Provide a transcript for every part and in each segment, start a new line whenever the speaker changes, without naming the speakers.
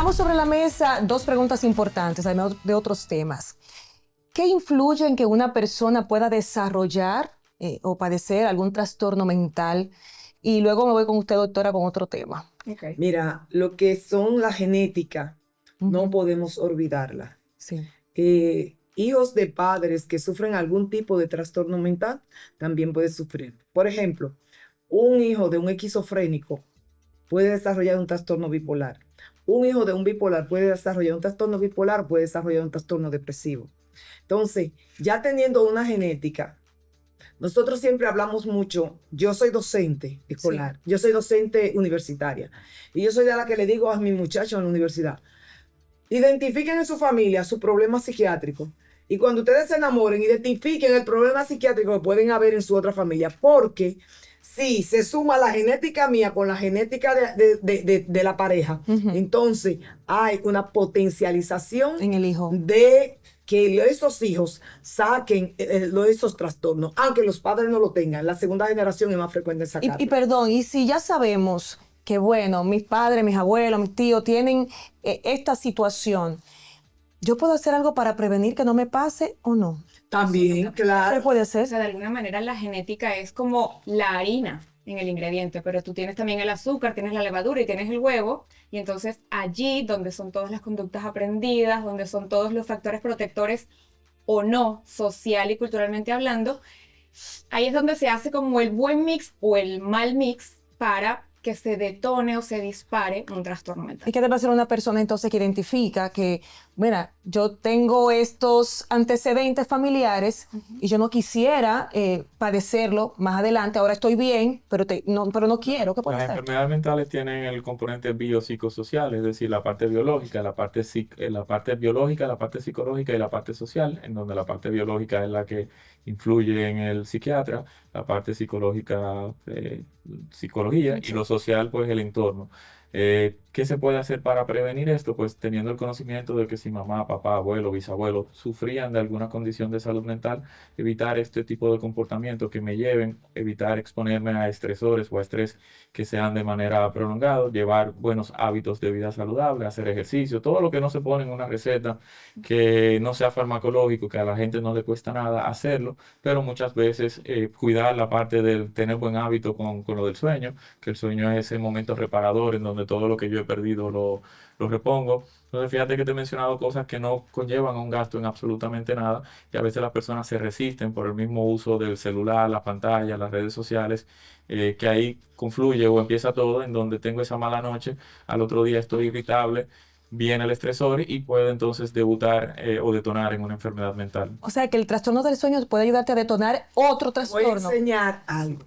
Ponemos sobre la mesa dos preguntas importantes, además de otros temas. ¿Qué influye en que una persona pueda desarrollar o padecer algún trastorno mental? Y luego me voy con usted, doctora, con otro tema.
Okay. Mira, lo que son la genética, no podemos olvidarla.
Sí.
Hijos de padres que sufren algún tipo de trastorno mental también pueden sufrir. Por ejemplo, un hijo de un esquizofrénico puede desarrollar un trastorno bipolar. Un hijo de un bipolar puede desarrollar un trastorno bipolar, puede desarrollar un trastorno depresivo. Entonces, ya teniendo una genética, nosotros siempre hablamos mucho, yo soy docente escolar, sí. Yo soy docente universitaria, y yo soy de la que le digo a mis muchachos en la universidad, identifiquen en su familia su problema psiquiátrico, y cuando ustedes se enamoren, identifiquen el problema psiquiátrico que pueden haber en su otra familia, porque si se suma la genética mía con la genética de la pareja, entonces hay una potencialización
en el hijo
de que esos hijos saquen esos trastornos, aunque los padres no lo tengan. La segunda generación es más frecuente sacarlo.
Y perdón, y si ya sabemos que, bueno, mis padres, mis abuelos, mis tíos tienen esta situación, ¿yo puedo hacer algo para prevenir que no me pase o no?
También, claro.
¿Qué puede hacer?
O sea, de alguna manera la genética es como la harina en el ingrediente, pero tú tienes también el azúcar, tienes la levadura y tienes el huevo, y entonces allí donde son todas las conductas aprendidas, donde son todos los factores protectores o no, social y culturalmente hablando, ahí es donde se hace como el buen mix o el mal mix para que se detone o se dispare un trastorno mental.
¿Y qué debe hacer una persona entonces que identifica que, mira, yo tengo estos antecedentes familiares y yo no quisiera padecerlo más adelante, ahora estoy bien, pero no quiero? ¿Qué puede
Las
hacer?
enfermedades mentales tienen el componente biopsicosocial, es decir, la parte biológica, la parte biológica, la parte psicológica y la parte social, en donde la parte biológica es la que influye en el psiquiatra, la parte psicológica, psicología, y lo social, pues el entorno. ¿Qué se puede hacer para prevenir esto? Pues teniendo el conocimiento de que si mamá, papá, abuelo, bisabuelo sufrían de alguna condición de salud mental, evitar este tipo de comportamientos que me lleven, evitar exponerme a estresores o a estrés que sean de manera prolongada, llevar buenos hábitos de vida saludable, hacer ejercicio, todo lo que no se pone en una receta, que no sea farmacológico, que a la gente no le cuesta nada hacerlo, pero muchas veces cuidar la parte del tener buen hábito con lo del sueño, que el sueño es ese momento reparador en donde todo lo que yo he perdido lo repongo. Entonces fíjate que te he mencionado cosas que no conllevan a un gasto en absolutamente nada, y a veces las personas se resisten por el mismo uso del celular, la pantalla, las redes sociales, que ahí confluye o empieza todo, en donde tengo esa mala noche, al otro día estoy irritable, viene el estresor y puede entonces debutar o detonar en una enfermedad mental.
O sea, que el trastorno del sueño puede ayudarte a detonar otro trastorno.
Voy a enseñar algo.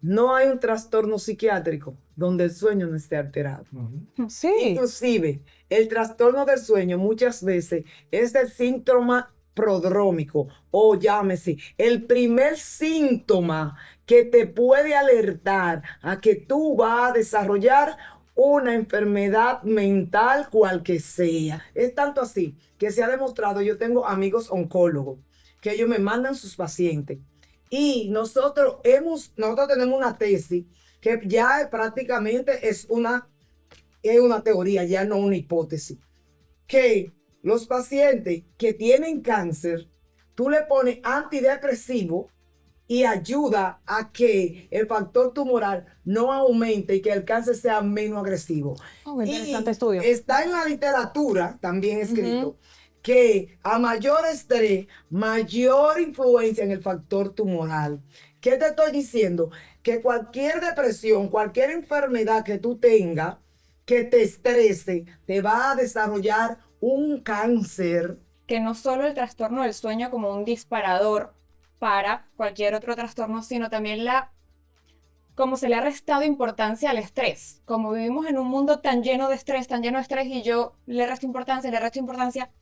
No hay un trastorno psiquiátrico donde el sueño no esté alterado.
Sí.
Inclusive, el trastorno del sueño muchas veces es el síntoma prodrómico, o llámese, el primer síntoma que te puede alertar a que tú vas a desarrollar una enfermedad mental cual que sea. Es tanto así que se ha demostrado, yo tengo amigos oncólogos, que ellos me mandan sus pacientes. Y nosotros tenemos una tesis que ya prácticamente es una teoría, ya no una hipótesis, que los pacientes que tienen cáncer, tú le pones antidepresivo y ayuda a que el factor tumoral no aumente y que el cáncer sea menos agresivo.
Interesante estudio.
Está en la literatura también escrito que a mayor estrés, mayor influencia en el factor tumoral. ¿Qué te estoy diciendo? Que cualquier depresión, cualquier enfermedad que tú tengas, que te estrese, te va a desarrollar un cáncer.
Que no solo el trastorno del sueño como un disparador para cualquier otro trastorno, sino también como se le ha restado importancia al estrés. Como vivimos en un mundo tan lleno de estrés, y yo le resto importancia,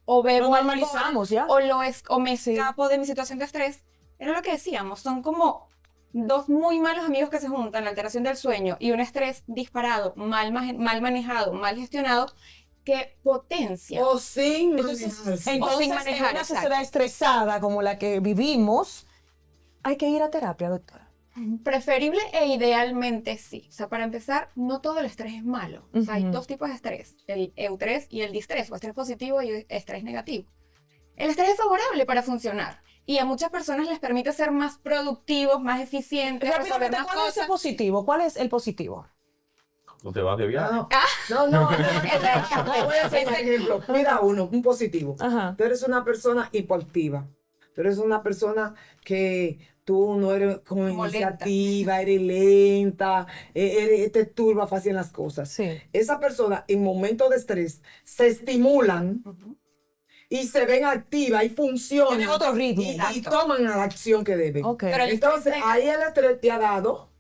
o bebo
lo normalizamos ya,
o me escapo de mi situación de estrés. Era lo que decíamos, son como dos muy malos amigos que se juntan, la alteración del sueño y un estrés disparado, mal manejado, mal gestionado, que potencia.
O sin
Entonces,
sin manejar,
en una sociedad estresada como la que vivimos, hay que ir a terapia, doctora.
Preferible e idealmente sí. O sea, para empezar, no todo el estrés es malo. O sea, hay
Ujú.
dos tipos de estrés, el eustrés y el distrés, o estrés positivo y estrés negativo. El estrés es favorable para funcionar y a muchas personas les permite ser más productivos, más eficientes, resolver
Rápidamente,
más
¿cuál es el
cosas.
positivo? ¿Cuál es el positivo?
No te vas de viaje.
No, te voy a hacer un ejemplo. Mira un positivo.
Ajá.
Tú eres una persona hipoactiva. Tú eres una persona que tú no eres como
Como
iniciativa, eres lenta, te turba fácil en las cosas.
Sí.
Esa persona en momentos de estrés se estimulan
Ujú.
y se ven activas y funcionan
Tiene otro ritmo.
y
Exacto.
toman la acción que deben.
Ok.
Pero el
Entonces,
estrés
ahí el estrés te ha dado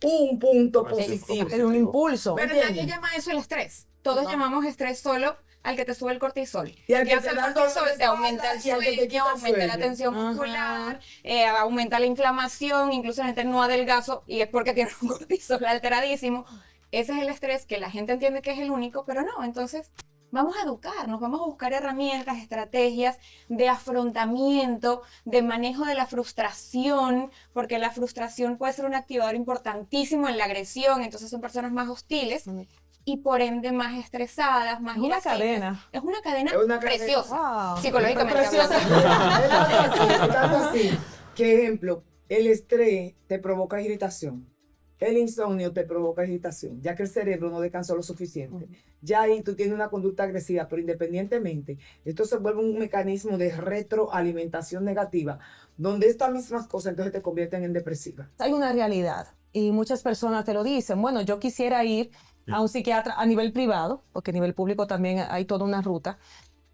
un punto
Pues sí,
positivo.
Es un impulso.
¿Me
Pero nadie
entiendes?
llama eso el estrés. Todos
No.
llamamos estrés solo al que te sube el cortisol.
Y al que
hace
te
el
da dolor de
cortisol, te aumenta el
espalda y al que te
sueño,
quita el
aumenta la
sueño.
tensión
Ajá.
muscular, aumenta la inflamación, incluso la gente no adelgazo y es porque tiene un cortisol alteradísimo. Ese es el estrés que la gente entiende que es el único, pero no. Entonces, vamos a educarnos, vamos a buscar herramientas, estrategias de afrontamiento, de manejo de la frustración, porque la frustración puede ser un activador importantísimo en la agresión, entonces son personas más hostiles y por ende más estresadas, más
Es una
irascibles.
cadena.
Es una cadena
Es una cadena.
preciosa,
Wow.
psicológicamente
Preciosa.
hablando.
Es tanto así, que ejemplo, el estrés te provoca irritación. El insomnio te provoca irritación, ya que el cerebro no descansó lo suficiente. Ya ahí tú tienes una conducta agresiva, pero independientemente, esto se vuelve un mecanismo de retroalimentación negativa, donde estas mismas cosas entonces te convierten en depresiva.
Hay una realidad y muchas personas te lo dicen. Bueno, yo quisiera ir a un psiquiatra a nivel privado, porque a nivel público también hay toda una ruta,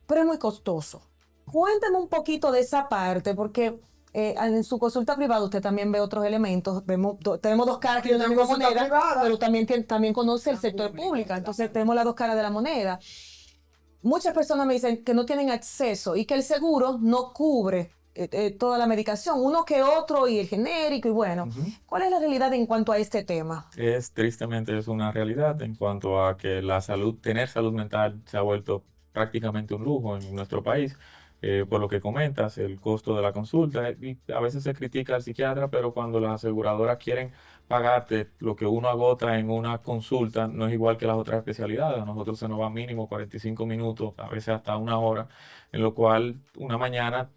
pero es muy costoso. Cuéntame un poquito de esa parte, porque en su consulta privada usted también ve otros elementos. Tenemos dos caras que
Yo
una
tengo
misma
consulta
moneda,
privada.
pero también conoce el
La
sector
pública,
público.
claro.
Entonces tenemos las dos caras de la moneda. Muchas personas me dicen que no tienen acceso y que el seguro no cubre toda la medicación, uno que otro y el genérico y bueno.
Ujú.
¿Cuál es la realidad en cuanto a este tema?
Tristemente es una realidad en cuanto a que tener salud mental se ha vuelto prácticamente un lujo en nuestro país. Por lo que comentas, el costo de la consulta, y a veces se critica al psiquiatra, pero cuando las aseguradoras quieren pagarte lo que uno agota en una consulta, no es igual que las otras especialidades. A nosotros se nos va mínimo 45 minutos, a veces hasta una hora, en lo cual una mañana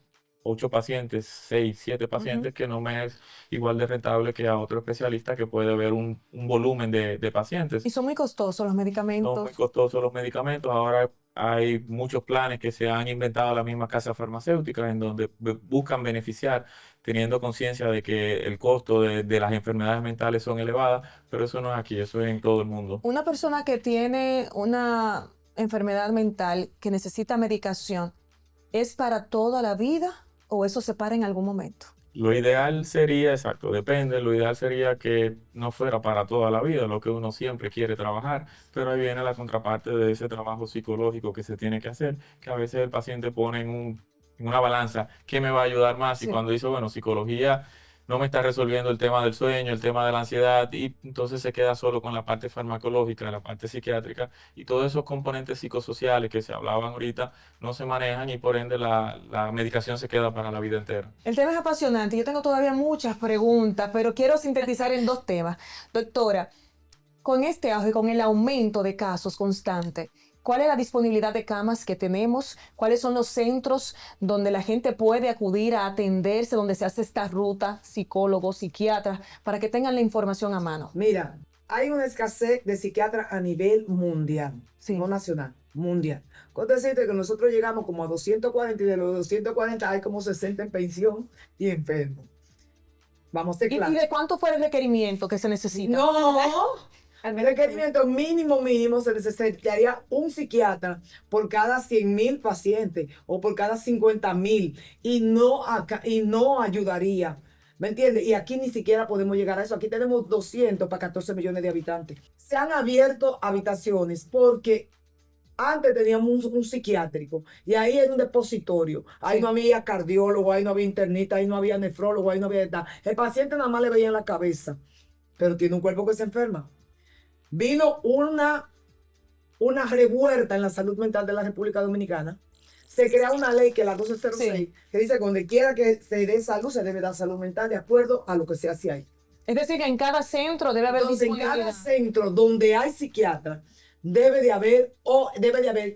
8 pacientes, 6, 7 pacientes, que no me es igual de rentable que a otro especialista que puede ver un volumen de pacientes.
Y son muy costosos los
Son
medicamentos.
muy costosos los medicamentos. Ahora hay muchos planes que se han inventado las mismas casas farmacéuticas en donde buscan beneficiar, teniendo conciencia de que el costo de las enfermedades mentales son elevadas, pero eso no es aquí, eso es en todo el mundo.
Una persona que tiene una enfermedad mental que necesita medicación, ¿es para toda la vida o eso se para en algún momento?
Lo ideal sería, exacto, depende, lo ideal sería que no fuera para toda la vida, lo que uno siempre quiere trabajar, pero ahí viene la contraparte de ese trabajo psicológico que se tiene que hacer, que a veces el paciente pone en una balanza, ¿qué me va a ayudar más? Y
Sí.
cuando dice, bueno, psicología no me está resolviendo el tema del sueño, el tema de la ansiedad, y entonces se queda solo con la parte farmacológica, la parte psiquiátrica, y todos esos componentes psicosociales que se hablaban ahorita no se manejan y por ende la medicación se queda para la vida entera.
El tema es apasionante. Yo tengo todavía muchas preguntas, pero quiero sintetizar en dos temas. Doctora, con este auge, con el aumento de casos constante, ¿cuál es la disponibilidad de camas que tenemos? ¿Cuáles son los centros donde la gente puede acudir a atenderse, donde se hace esta ruta, psicólogos, psiquiatras, para que tengan la información a mano?
Mira, hay una escasez de psiquiatras a nivel mundial,
Sí.
no nacional, mundial. Con decirte que nosotros llegamos como a 240 y de los 240 hay como 60 en pensión y enfermos. Vamos a ser
¿Y
claros.
de cuánto fue el requerimiento que se necesita?
No,
Al
el
menos
requerimiento mínimo se necesitaría un psiquiatra por cada 100,000 pacientes o por cada 50,000 y no ayudaría. ¿Me entiendes? Y aquí ni siquiera podemos llegar a eso. Aquí tenemos 200 para 14 millones de habitantes. Se han abierto habitaciones porque antes teníamos un psiquiátrico y ahí era un depositorio. Ahí no había cardiólogo, ahí no había internista, ahí no había nefrólogo, ahí no había nada. El paciente nada más le veía en la cabeza, pero tiene un cuerpo que se enferma. Vino una revuelta en la salud mental de la República Dominicana. Se crea una ley que es la 1206,
Sí.
que dice que donde quiera que se dé salud, se debe dar salud mental de acuerdo a lo que se hace ahí.
Es decir, que en cada centro debe haber
Entonces, en
disponibilidad.
cada centro donde hay psiquiatra, debe de haber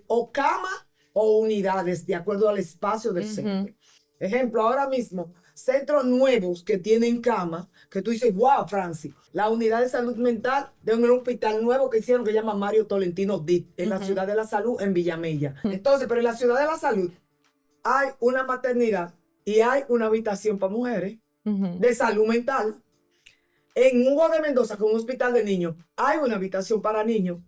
o cama o unidades de acuerdo al espacio del centro. Ejemplo, ahora mismo, centros nuevos que tienen cama, que tú dices, wow, Francis, la unidad de salud mental de un hospital nuevo que hicieron que se llama Mario Tolentino DIP, en la Ciudad de la Salud, en Villamella. Entonces, pero en la Ciudad de la Salud hay una maternidad y hay una habitación para mujeres de salud mental. En Hugo de Mendoza, con un hospital de niños, hay una habitación para niños.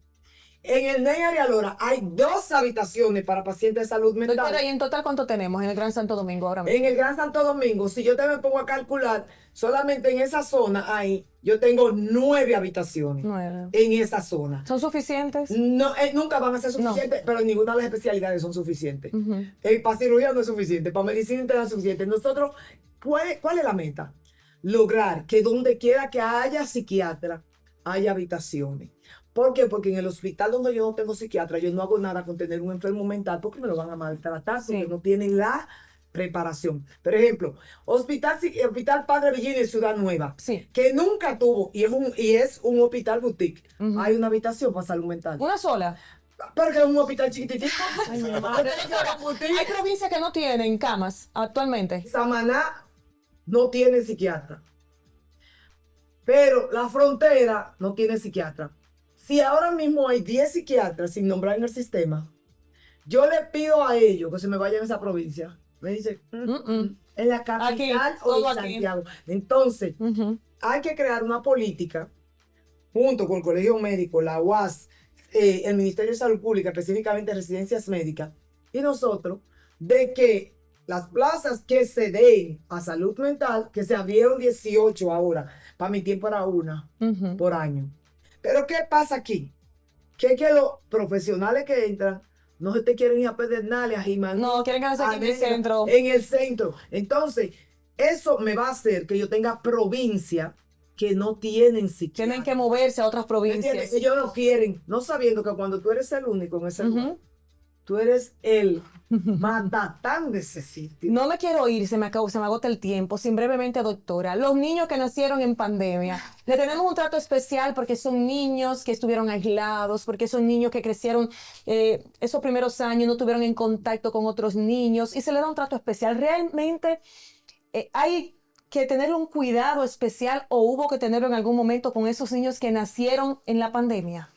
En el Ney Arialora hay 2 habitaciones para pacientes de salud mental.
Doctora, ¿y en total cuánto tenemos en el Gran Santo Domingo ahora mismo?
En el Gran Santo Domingo, si yo te me pongo a calcular, solamente en esa zona ahí, yo tengo 9 habitaciones.
9.
En esa zona.
¿Son suficientes?
No, nunca van a ser suficientes, pero ninguna de las especialidades son suficientes. Para cirugía no es suficiente, para medicina interna no es suficiente. Nosotros, ¿cuál es la meta? Lograr que donde quiera que haya psiquiatra, haya habitaciones. ¿Por qué? Porque en el hospital donde yo no tengo psiquiatra, yo no hago nada con tener un enfermo mental porque me lo van a maltratar, porque no tienen la preparación. Por ejemplo, Hospital Padre Virginia en Ciudad Nueva, que nunca tuvo, y es un hospital boutique, hay una habitación para salud mental.
¿Una sola?
Pero que es un hospital chiquitito.
Hay provincias que no tienen camas actualmente.
Samaná no tiene psiquiatra. Pero la frontera no tiene psiquiatra. Si ahora mismo hay 10 psiquiatras sin nombrar en el sistema, yo le pido a ellos que se me vayan a esa provincia. Me dicen, en la capital
Aquí,
o en
todo
Santiago. Entonces, hay que crear una política junto con el Colegio Médico, la UAS, el Ministerio de Salud Pública, específicamente residencias médicas, y nosotros, de que las plazas que se den a salud mental, que se abrieron 18 ahora, para mi tiempo era una por año. Pero ¿qué pasa aquí? Que los profesionales que entran no se te quieren ir a Pedernales, a Jimaní.
No, quieren quedarse aquí en el centro.
En el centro. Entonces, eso me va a hacer que yo tenga provincia que no tienen psiquiatra.
Tienen que moverse a otras provincias.
Ellos no quieren, no sabiendo que cuando tú eres el único en ese lugar, tú eres el matatán de ese sitio.
No me quiero ir, se me agota el tiempo. Sin brevemente, doctora, los niños que nacieron en pandemia, le tenemos un trato especial porque son niños que estuvieron aislados, porque son niños que crecieron esos primeros años, no tuvieron en contacto con otros niños y se le da un trato especial. Realmente hay que tener un cuidado especial o hubo que tenerlo en algún momento con esos niños que nacieron en la pandemia.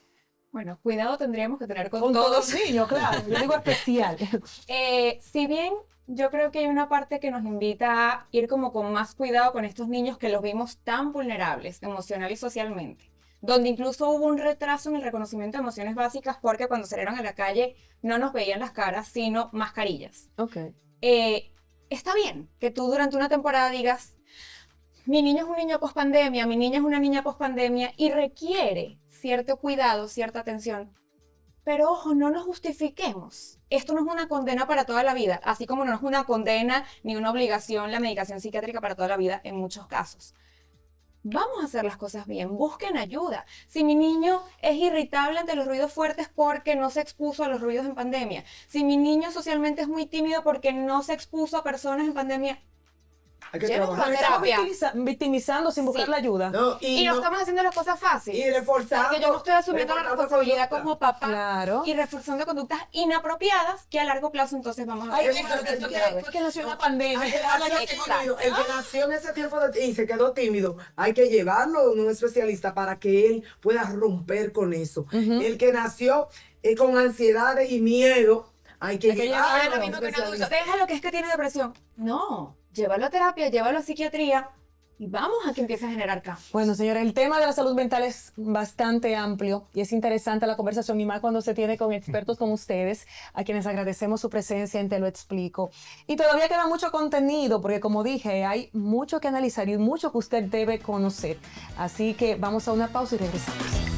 Bueno, cuidado tendríamos que tener con
Todos
todos.
los niños, claro. Yo digo especial.
Si bien yo creo que hay una parte que nos invita a ir como con más cuidado con estos niños que los vimos tan vulnerables emocional y socialmente, donde incluso hubo un retraso en el reconocimiento de emociones básicas porque cuando salieron a la calle no nos veían las caras, sino mascarillas.
Okay.
Está bien que tú durante una temporada digas, mi niño es un niño pospandemia, mi niña es una niña pospandemia y requiere cierto cuidado, cierta atención. Pero ojo, no nos justifiquemos. Esto no es una condena para toda la vida, así como no es una condena ni una obligación la medicación psiquiátrica para toda la vida en muchos casos. Vamos a hacer las cosas bien, busquen ayuda. Si mi niño es irritable ante los ruidos fuertes porque no se expuso a los ruidos en pandemia, si mi niño socialmente es muy tímido porque no se expuso a personas en pandemia,
Hay que
lleva
trabajar.
una
Estamos
terapia.
victimizando sin buscar la ayuda.
No,
Y no estamos haciendo las cosas fáciles.
Y reforzando.
Porque yo no estoy asumiendo la
reforzando
responsabilidad
conducta.
como papá
Claro.
y reforzando conductas inapropiadas que a largo plazo entonces vamos a
Ay,
ver.
porque nació una pandemia.
El que nació en ese tiempo y se quedó tímido, hay que llevarlo a un especialista para que él pueda romper con eso. El que nació con ansiedades y miedo, hay que llevarlo a un especialista.
Déjalo que es que tiene depresión. No, llévalo a terapia, llévalo a psiquiatría y vamos a que empiece a generar cambios.
Bueno, señores, el tema de la salud mental es bastante amplio y es interesante la conversación y más cuando se tiene con expertos como ustedes, a quienes agradecemos su presencia en Te Lo Explico. Y todavía queda mucho contenido porque, como dije, hay mucho que analizar y mucho que usted debe conocer. Así que vamos a una pausa y regresamos.